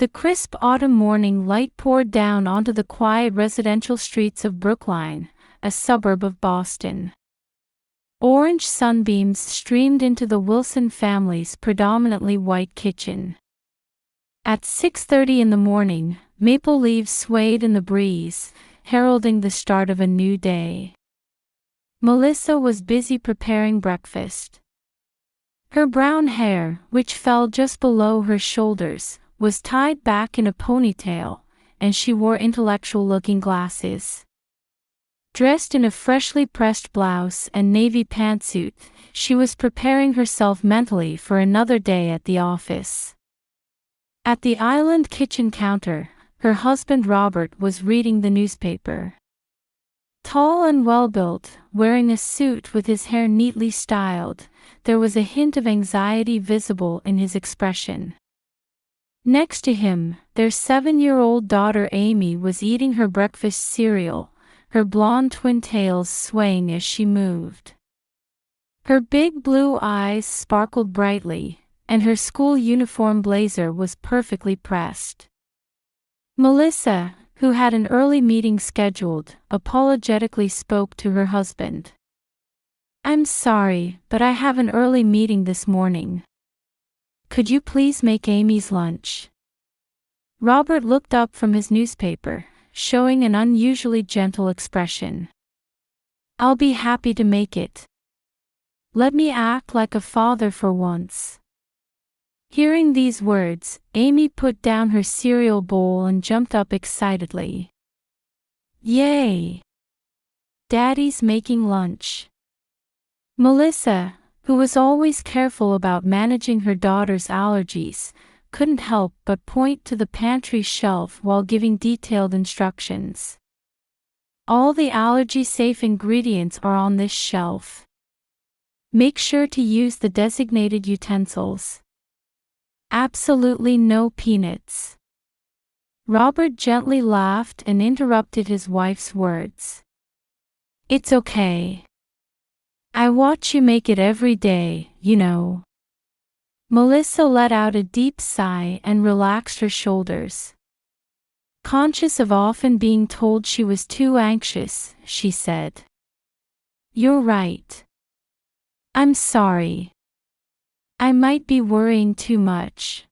The crisp autumn morning light poured down onto the quiet residential streets of Brookline, a suburb of Boston. Orange sunbeams streamed into the Wilson family's predominantly white kitchen. At 6:30 in the morning, maple leaves swayed in the breeze, heralding the start of a new day. Melissa was busy preparing breakfast. Her brown hair, which fell just below her shoulders, was tied back in a ponytail, and she wore intellectual-looking glasses. Dressed in a freshly pressed blouse and navy pantsuit, she was preparing herself mentally for another day at the office. At the island kitchen counter, her husband Robert was reading the newspaper. Tall and well-built, wearing a suit with his hair neatly styled, there was a hint of anxiety visible in his expression. Next to him, their 7-year-old daughter Amy was eating her breakfast cereal, her blonde twin tails swaying as she moved. Her big blue eyes sparkled brightly, and her school uniform blazer was perfectly pressed. Melissa, who had an early meeting scheduled, apologetically spoke to her husband. "I'm sorry, but I have an early meeting this morning. Could you please make Amy's lunch?" Robert looked up from his newspaper, showing an unusually gentle expression. "I'll be happy to make it. Let me act like a father for once." Hearing these words, Amy put down her cereal bowl and jumped up excitedly. "Yay! Daddy's making lunch." Melissa, who was always careful about managing her daughter's allergies, couldn't help but point to the pantry shelf while giving detailed instructions. "All the allergy-safe ingredients are on this shelf. Make sure to use the designated utensils. Absolutely no peanuts." Robert gently laughed and interrupted his wife's words. "It's okay. I watch you make it every day, you know." Melissa let out a deep sigh and relaxed her shoulders. Conscious of often being told she was too anxious, she said, "You're right. I'm sorry. I might be worrying too much."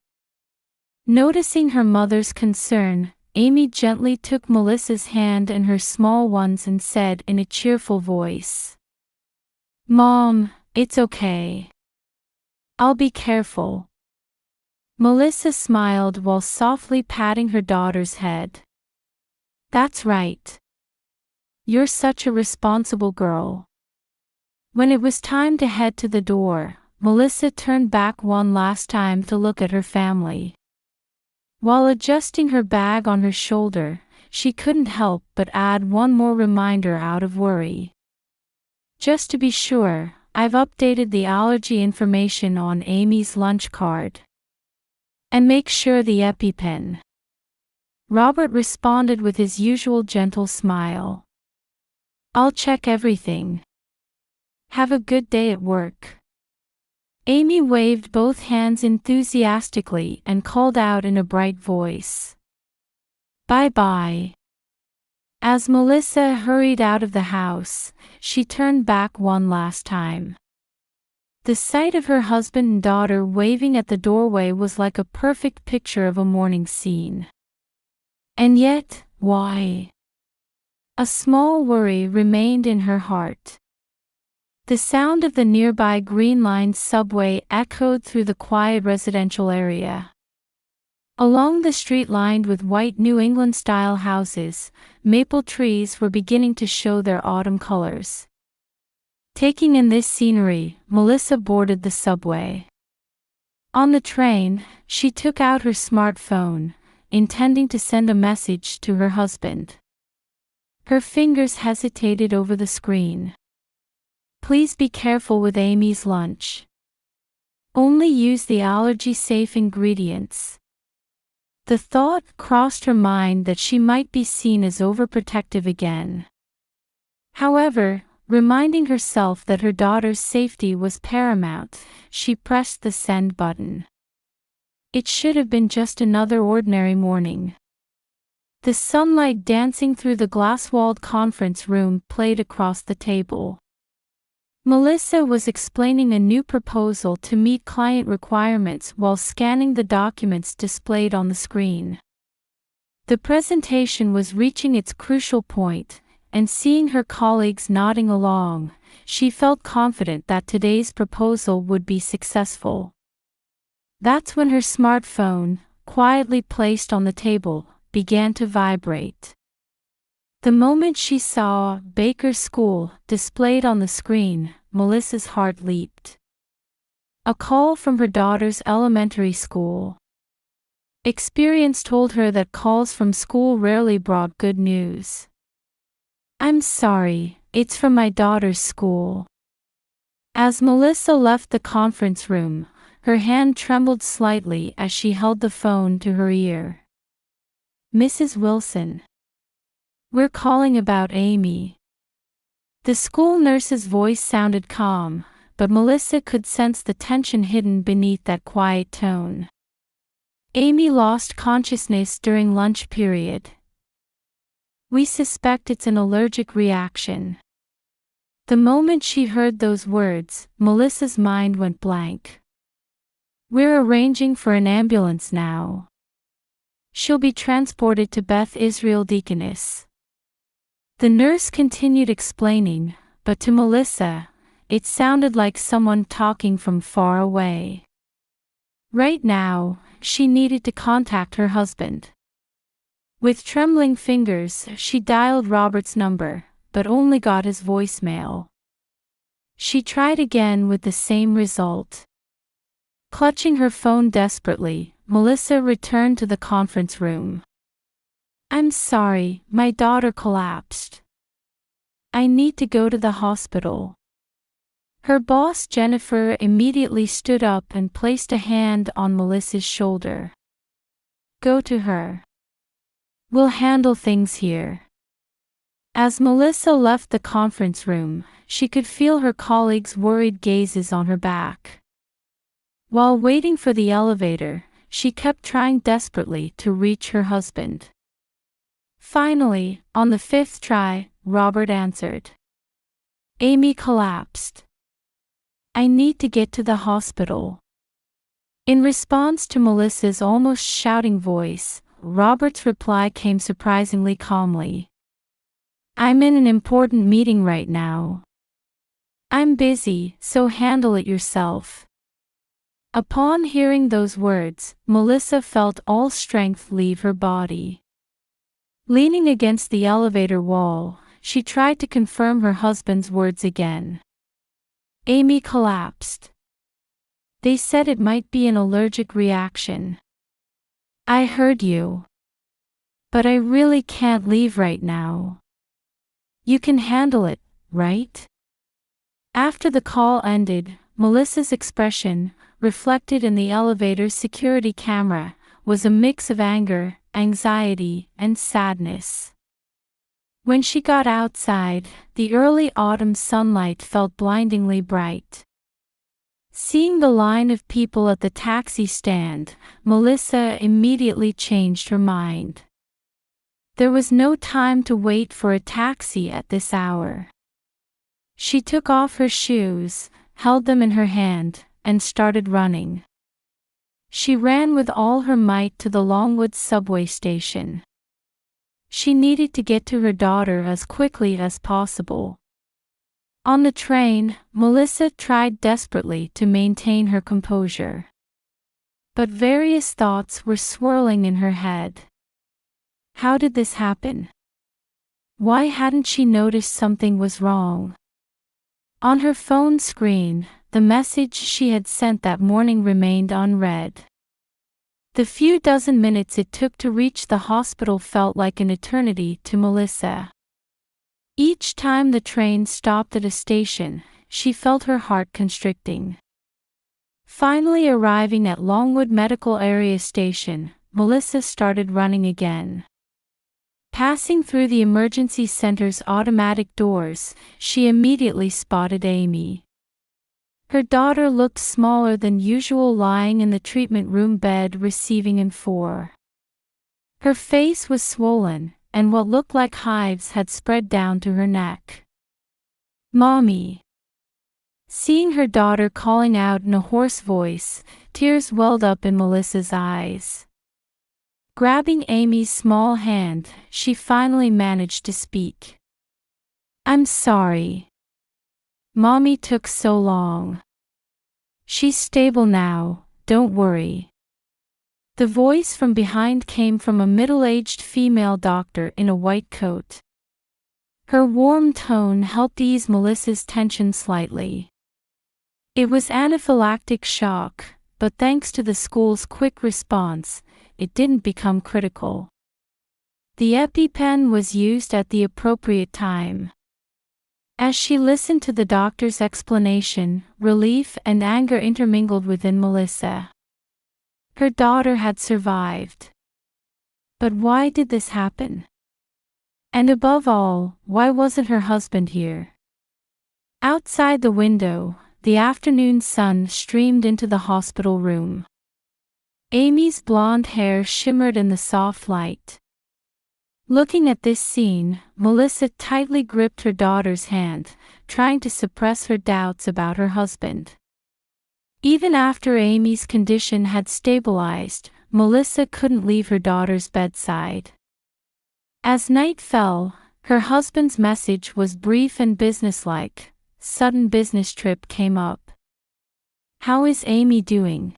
Noticing her mother's concern, Amy gently took Melissa's hand in her small ones and said in a cheerful voice, "Mom, it's okay. I'll be careful." Melissa smiled while softly patting her daughter's head. "That's right. You're such a responsible girl." When it was time to head to the door, Melissa turned back one last time to look at her family. While adjusting her bag on her shoulder, she couldn't help but add one more reminder out of worry. "Just to be sure, I've updated the allergy information on Amy's lunch card. And make sure the EpiPen." Robert responded with his usual gentle smile. "I'll check everything. Have a good day at work." Amy waved both hands enthusiastically and called out in a bright voice, "Bye-bye." As Melissa hurried out of the house, she turned back one last time. The sight of her husband and daughter waving at the doorway was like a perfect picture of a morning scene. And yet, why? A small worry remained in her heart. The sound of the nearby Green Line subway echoed through the quiet residential area. Along the street lined with white New England-style houses, maple trees were beginning to show their autumn colors. Taking in this scenery, Melissa boarded the subway. On the train, she took out her smartphone, intending to send a message to her husband. Her fingers hesitated over the screen. "Please be careful with Amy's lunch. Only use the allergy-safe ingredients." The thought crossed her mind that she might be seen as overprotective again. However, reminding herself that her daughter's safety was paramount, she pressed the send button. It should have been just another ordinary morning. The sunlight dancing through the glass-walled conference room played across the table. Melissa was explaining a new proposal to meet client requirements while scanning the documents displayed on the screen. The presentation was reaching its crucial point, and seeing her colleagues nodding along, she felt confident that today's proposal would be successful. That's when her smartphone, quietly placed on the table, began to vibrate. The moment she saw Baker's School displayed on the screen, Melissa's heart leaped. A call from her daughter's elementary school. Experience told her that calls from school rarely brought good news. "I'm sorry, it's from my daughter's school." As Melissa left the conference room, her hand trembled slightly as she held the phone to her ear. "Mrs. Wilson. We're calling about Amy." The school nurse's voice sounded calm, but Melissa could sense the tension hidden beneath that quiet tone. "Amy lost consciousness during lunch period. We suspect it's an allergic reaction." The moment she heard those words, Melissa's mind went blank. "We're arranging for an ambulance now. She'll be transported to Beth Israel Deaconess." The nurse continued explaining, but to Melissa, it sounded like someone talking from far away. Right now, she needed to contact her husband. With trembling fingers, she dialed Robert's number, but only got his voicemail. She tried again with the same result. Clutching her phone desperately, Melissa returned to the conference room. "I'm sorry, my daughter collapsed. I need to go to the hospital." Her boss Jennifer immediately stood up and placed a hand on Melissa's shoulder. "Go to her. We'll handle things here." As Melissa left the conference room, she could feel her colleagues' worried gazes on her back. While waiting for the elevator, she kept trying desperately to reach her husband. Finally, on the fifth try, Robert answered. "Amy collapsed. I need to get to the hospital." In response to Melissa's almost shouting voice, Robert's reply came surprisingly calmly. "I'm in an important meeting right now. I'm busy, so handle it yourself." Upon hearing those words, Melissa felt all strength leave her body. Leaning against the elevator wall, she tried to confirm her husband's words again. "Amy collapsed. They said it might be an allergic reaction." "I heard you. But I really can't leave right now. You can handle it, right?" After the call ended, Melissa's expression, reflected in the elevator's security camera, was a mix of anger, anxiety, and sadness. When she got outside, the early autumn sunlight felt blindingly bright. Seeing the line of people at the taxi stand, Melissa immediately changed her mind. There was no time to wait for a taxi at this hour. She took off her shoes, held them in her hand, and started running. She ran with all her might to the Longwood subway station. She needed to get to her daughter as quickly as possible. On the train, Melissa tried desperately to maintain her composure. But various thoughts were swirling in her head. How did this happen? Why hadn't she noticed something was wrong? On her phone screen, the message she had sent that morning remained unread. The few dozen minutes it took to reach the hospital felt like an eternity to Melissa. Each time the train stopped at a station, she felt her heart constricting. Finally arriving at Longwood Medical Area Station, Melissa started running again. Passing through the emergency center's automatic doors, she immediately spotted Amy. Her daughter looked smaller than usual lying in the treatment room bed receiving IN4. Her face was swollen, and what looked like hives had spread down to her neck. "Mommy." Seeing her daughter calling out in a hoarse voice, tears welled up in Melissa's eyes. Grabbing Amy's small hand, she finally managed to speak. "I'm sorry. Mommy took so long. She's stable now, don't worry." The voice from behind came from a middle-aged female doctor in a white coat. Her warm tone helped ease Melissa's tension slightly. It was anaphylactic shock, but thanks to the school's quick response, it didn't become critical. The EpiPen was used at the appropriate time. As she listened to the doctor's explanation, relief and anger intermingled within Melissa. Her daughter had survived. But why did this happen? And above all, why wasn't her husband here? Outside the window, the afternoon sun streamed into the hospital room. Amy's blonde hair shimmered in the soft light. Looking at this scene, Melissa tightly gripped her daughter's hand, trying to suppress her doubts about her husband. Even after Amy's condition had stabilized, Melissa couldn't leave her daughter's bedside. As night fell, her husband's message was brief and businesslike. Sudden business trip came up. "How is Amy doing?"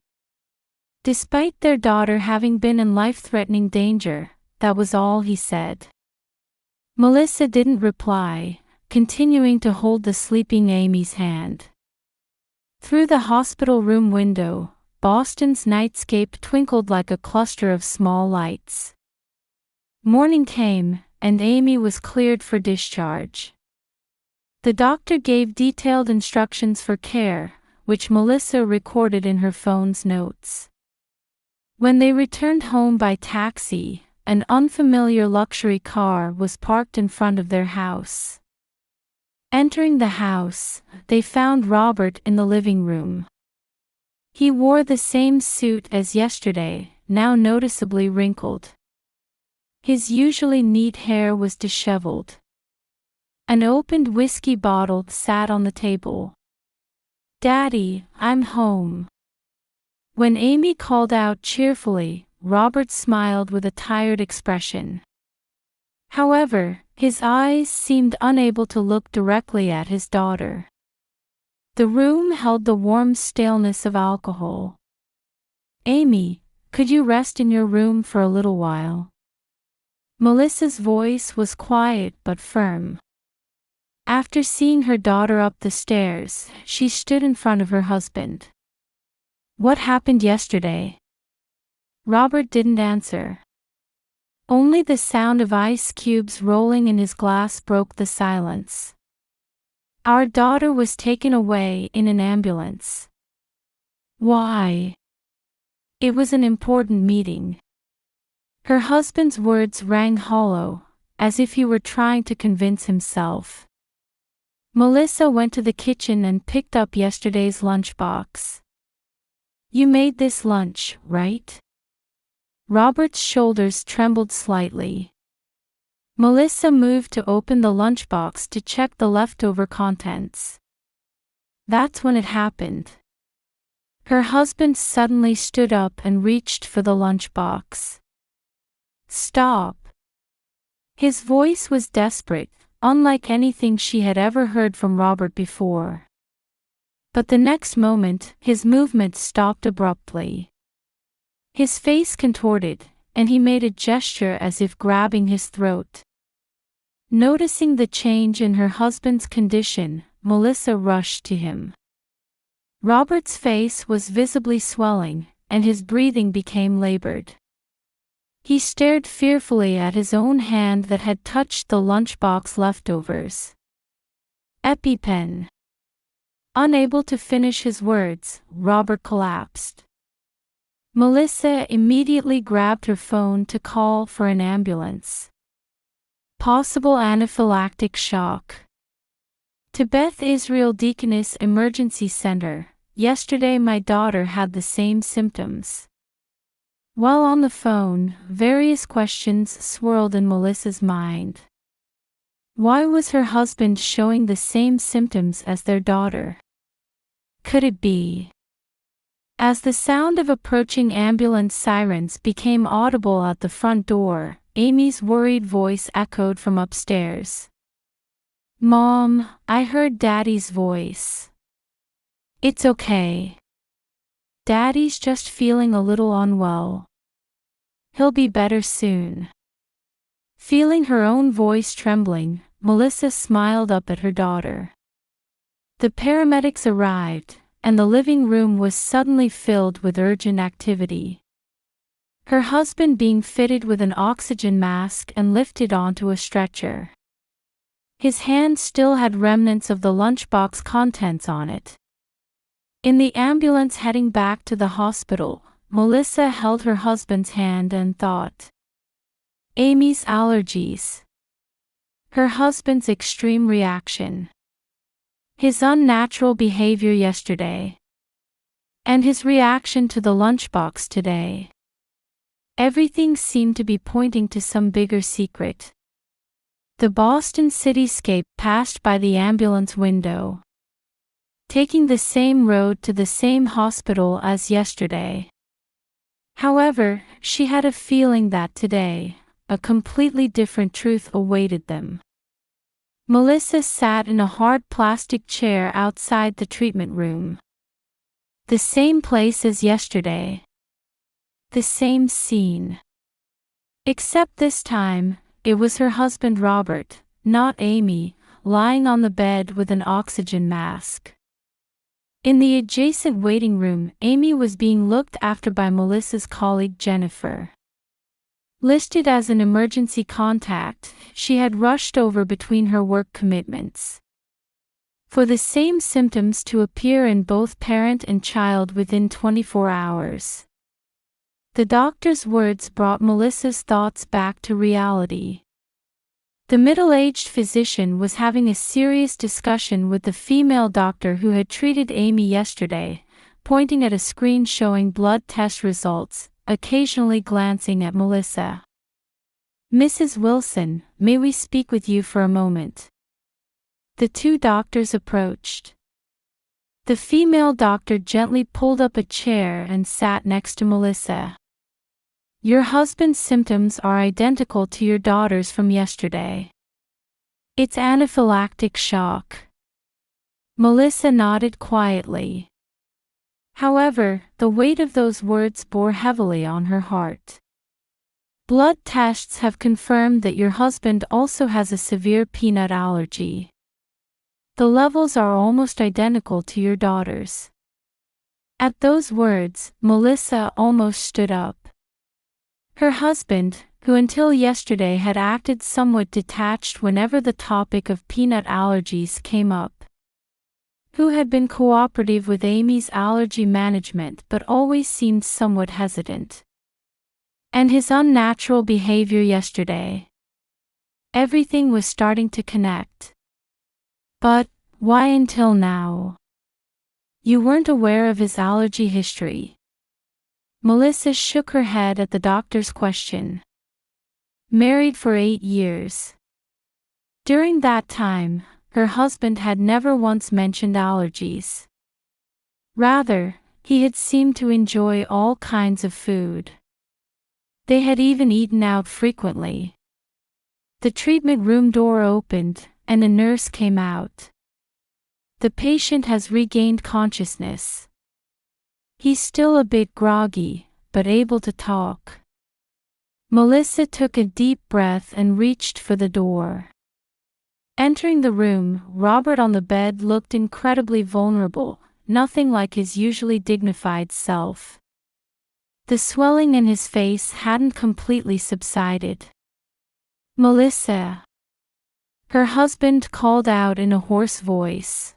Despite their daughter having been in life-threatening danger, that was all he said. Melissa didn't reply, continuing to hold the sleeping Amy's hand. Through the hospital room window, Boston's nightscape twinkled like a cluster of small lights. Morning came, and Amy was cleared for discharge. The doctor gave detailed instructions for care, which Melissa recorded in her phone's notes. When they returned home by taxi, an unfamiliar luxury car was parked in front of their house. Entering the house, they found Robert in the living room. He wore the same suit as yesterday, now noticeably wrinkled. His usually neat hair was disheveled. An opened whiskey bottle sat on the table. "Daddy, I'm home." When Amy called out cheerfully, Robert smiled with a tired expression. However, his eyes seemed unable to look directly at his daughter. The room held the warm staleness of alcohol. "Amy, could you rest in your room for a little while?" Melissa's voice was quiet but firm. After seeing her daughter up the stairs, she stood in front of her husband. "What happened yesterday?" Robert didn't answer. Only the sound of ice cubes rolling in his glass broke the silence. "Our daughter was taken away in an ambulance." "Why?" "It was an important meeting." Her husband's words rang hollow, as if he were trying to convince himself. Melissa went to the kitchen and picked up yesterday's lunchbox. "You made this lunch, right?" Robert's shoulders trembled slightly. Melissa moved to open the lunchbox to check the leftover contents. That's when it happened. Her husband suddenly stood up and reached for the lunchbox. "Stop." His voice was desperate, unlike anything she had ever heard from Robert before. But the next moment, his movement stopped abruptly. His face contorted, and he made a gesture as if grabbing his throat. Noticing the change in her husband's condition, Melissa rushed to him. Robert's face was visibly swelling, and his breathing became labored. He stared fearfully at his own hand that had touched the lunchbox leftovers. "EpiPen." Unable to finish his words, Robert collapsed. Melissa immediately grabbed her phone to call for an ambulance. Possible anaphylactic shock. To Beth Israel Deaconess Emergency Center. Yesterday my daughter had the same symptoms. While on the phone, various questions swirled in Melissa's mind. Why was her husband showing the same symptoms as their daughter? Could it be? As the sound of approaching ambulance sirens became audible at the front door, Amy's worried voice echoed from upstairs. "Mom, I heard Daddy's voice. It's okay. Daddy's just feeling a little unwell. He'll be better soon." Feeling her own voice trembling, Melissa smiled up at her daughter. The paramedics arrived, and the living room was suddenly filled with urgent activity. Her husband being fitted with an oxygen mask and lifted onto a stretcher. His hand still had remnants of the lunchbox contents on it. In the ambulance heading back to the hospital, Melissa held her husband's hand and thought. Amy's allergies. Her husband's extreme reaction. His unnatural behavior yesterday. And his reaction to the lunchbox today. Everything seemed to be pointing to some bigger secret. The Boston cityscape passed by the ambulance window, taking the same road to the same hospital as yesterday. However, she had a feeling that today, a completely different truth awaited them. Melissa sat in a hard plastic chair outside the treatment room. The same place as yesterday. The same scene. Except this time, it was her husband Robert, not Amy, lying on the bed with an oxygen mask. In the adjacent waiting room, Amy was being looked after by Melissa's colleague Jennifer. Listed as an emergency contact, she had rushed over between her work commitments. For the same symptoms to appear in both parent and child within 24 hours. The doctor's words brought Melissa's thoughts back to reality. The middle-aged physician was having a serious discussion with the female doctor who had treated Amy yesterday, pointing at a screen showing blood test results, occasionally glancing at Melissa. "Mrs. Wilson, may we speak with you for a moment?" The two doctors approached. The female doctor gently pulled up a chair and sat next to Melissa. "Your husband's symptoms are identical to your daughter's from yesterday. It's anaphylactic shock." Melissa nodded quietly. However, the weight of those words bore heavily on her heart. "Blood tests have confirmed that your husband also has a severe peanut allergy. The levels are almost identical to your daughter's." At those words, Melissa almost stood up. Her husband, who until yesterday had acted somewhat detached whenever the topic of peanut allergies came up, who had been cooperative with Amy's allergy management but always seemed somewhat hesitant, and his unnatural behavior yesterday. Everything was starting to connect. But why until now? You weren't aware of his allergy history? Melissa shook her head at the doctor's question. Married for 8 years. During that time, her husband had never once mentioned allergies. Rather, he had seemed to enjoy all kinds of food. They had even eaten out frequently. The treatment room door opened, and a nurse came out. "The patient has regained consciousness. He's still a bit groggy, but able to talk." Melissa took a deep breath and reached for the door. Entering the room, Robert on the bed looked incredibly vulnerable, nothing like his usually dignified self. The swelling in his face hadn't completely subsided. "Melissa!" her husband called out in a hoarse voice.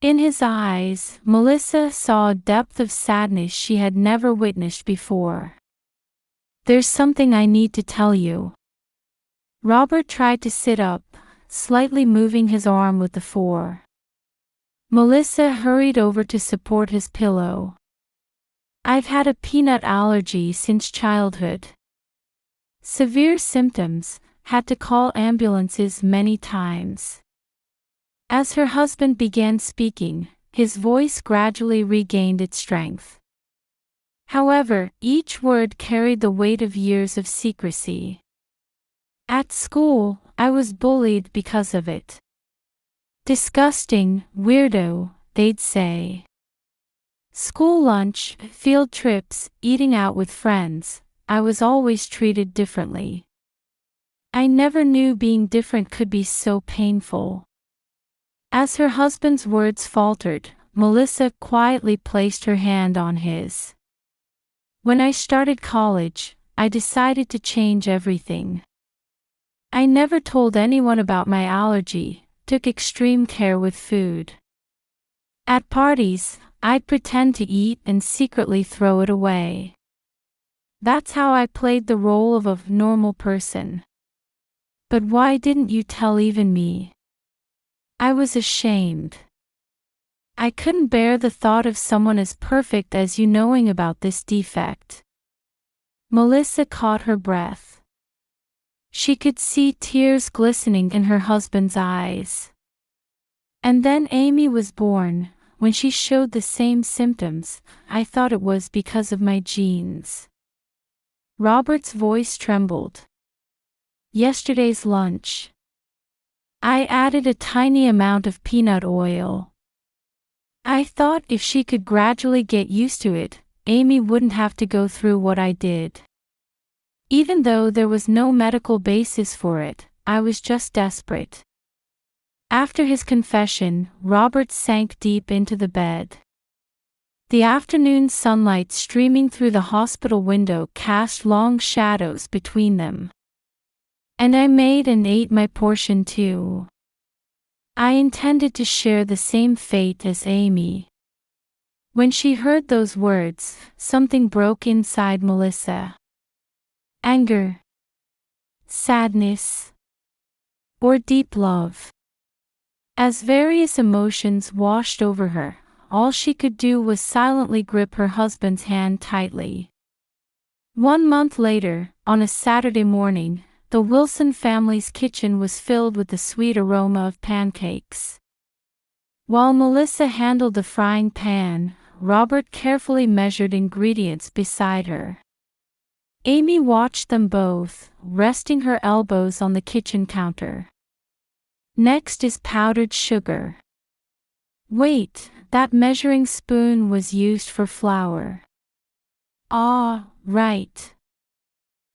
In his eyes, Melissa saw a depth of sadness she had never witnessed before. "There's something I need to tell you." Robert tried to sit up, slightly moving his arm with the fore. Melissa hurried over to support his pillow. I've had a peanut allergy since childhood. Severe symptoms, had to call ambulances many times. As her husband began speaking, his voice gradually regained its strength. However, each word carried the weight of years of secrecy. At school, I was bullied because of it. Disgusting, weirdo, they'd say. School lunch, field trips, eating out with friends, I was always treated differently. I never knew being different could be so painful. As her husband's words faltered, Melissa quietly placed her hand on his. When I started college, I decided to change everything. I never told anyone about my allergy, took extreme care with food. At parties, I'd pretend to eat and secretly throw it away. That's how I played the role of a normal person. But why didn't you tell even me? I was ashamed. I couldn't bear the thought of someone as perfect as you knowing about this defect. Melissa caught her breath. She could see tears glistening in her husband's eyes. And then Amy was born. When she showed the same symptoms, I thought it was because of my genes. Robert's voice trembled. Yesterday's lunch. I added a tiny amount of peanut oil. I thought if she could gradually get used to it, Amy wouldn't have to go through what I did. Even though there was no medical basis for it, I was just desperate. After his confession, Robert sank deep into the bed. The afternoon sunlight streaming through the hospital window cast long shadows between them. And I made and ate my portion too. I intended to share the same fate as Amy. When she heard those words, something broke inside Melissa. Anger, sadness, or deep love. As various emotions washed over her, all she could do was silently grip her husband's hand tightly. 1 month later, on a Saturday morning, the Wilson family's kitchen was filled with the sweet aroma of pancakes. While Melissa handled the frying pan, Robert carefully measured ingredients beside her. Amy watched them both, resting her elbows on the kitchen counter. Next is powdered sugar. Wait, that measuring spoon was used for flour. Ah, right.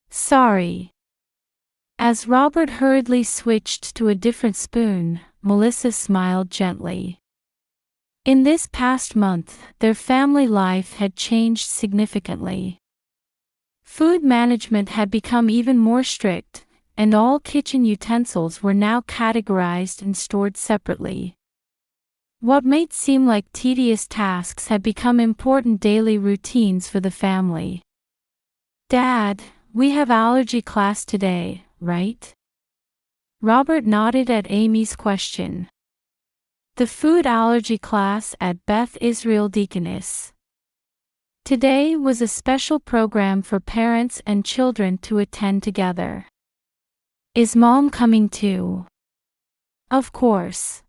Sorry. As Robert hurriedly switched to a different spoon, Melissa smiled gently. In this past month, their family life had changed significantly. Food management had become even more strict, and all kitchen utensils were now categorized and stored separately. What might seem like tedious tasks had become important daily routines for the family. Dad, we have allergy class today, right? Robert nodded at Amy's question. The food allergy class at Beth Israel Deaconess. Today was a special program for parents and children to attend together. Is Mom coming too? Of course.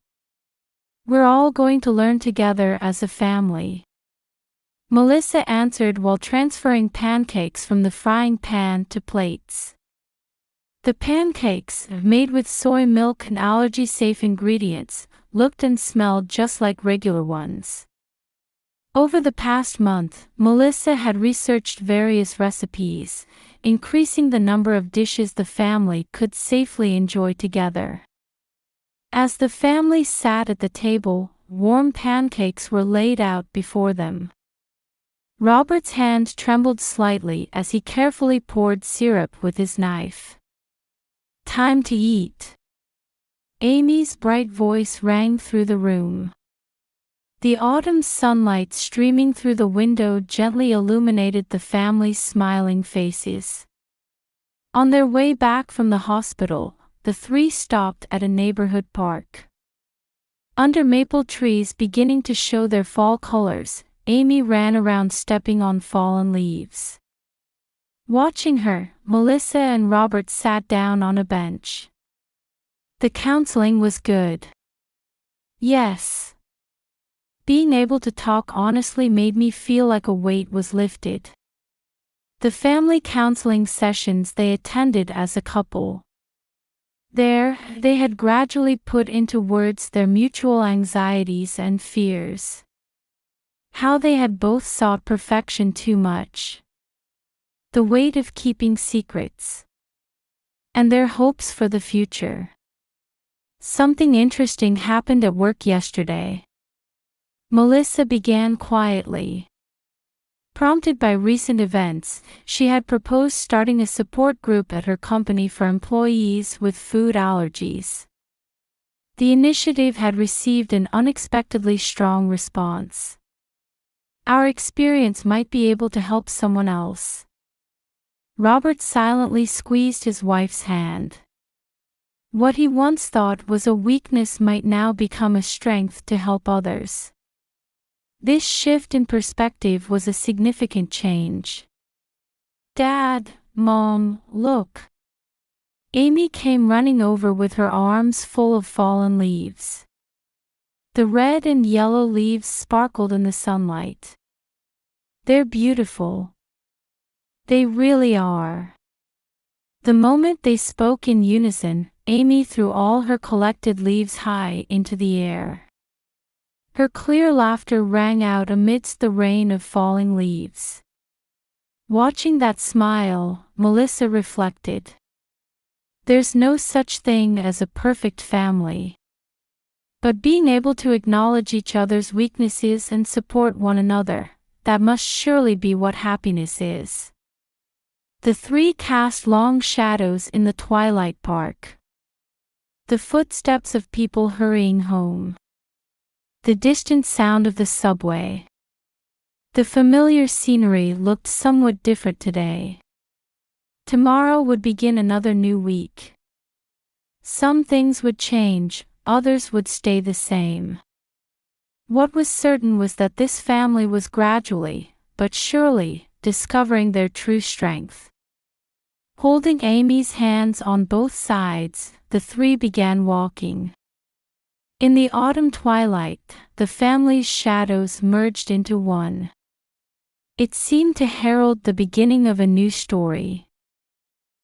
We're all going to learn together as a family. Melissa answered while transferring pancakes from the frying pan to plates. The pancakes, made with soy milk and allergy-safe ingredients, looked and smelled just like regular ones. Over the past month, Melissa had researched various recipes, increasing the number of dishes the family could safely enjoy together. As the family sat at the table, warm pancakes were laid out before them. Robert's hand trembled slightly as he carefully poured syrup with his knife. Time to eat. Amy's bright voice rang through the room. The autumn sunlight streaming through the window gently illuminated the family's smiling faces. On their way back from the hospital, the three stopped at a neighborhood park. Under maple trees beginning to show their fall colors, Amy ran around stepping on fallen leaves. Watching her, Melissa and Robert sat down on a bench. The counseling was good. Yes. Being able to talk honestly made me feel like a weight was lifted. The family counseling sessions they attended as a couple. There, they had gradually put into words their mutual anxieties and fears. How they had both sought perfection too much. The weight of keeping secrets. And their hopes for the future. Something interesting happened at work yesterday. Melissa began quietly. Prompted by recent events, she had proposed starting a support group at her company for employees with food allergies. The initiative had received an unexpectedly strong response. Our experience might be able to help someone else. Robert silently squeezed his wife's hand. What he once thought was a weakness might now become a strength to help others. This shift in perspective was a significant change. Dad, Mom, look. Amy came running over with her arms full of fallen leaves. The red and yellow leaves sparkled in the sunlight. They're beautiful. They really are. The moment they spoke in unison, Amy threw all her collected leaves high into the air. Her clear laughter rang out amidst the rain of falling leaves. Watching that smile, Melissa reflected. There's no such thing as a perfect family. But being able to acknowledge each other's weaknesses and support one another, that must surely be what happiness is. The three cast long shadows in the twilight park. The footsteps of people hurrying home. The distant sound of the subway. The familiar scenery looked somewhat different today. Tomorrow would begin another new week. Some things would change, others would stay the same. What was certain was that this family was gradually, but surely, discovering their true strength. Holding Amy's hands on both sides, the three began walking. In the autumn twilight, the family's shadows merged into one. It seemed to herald the beginning of a new story.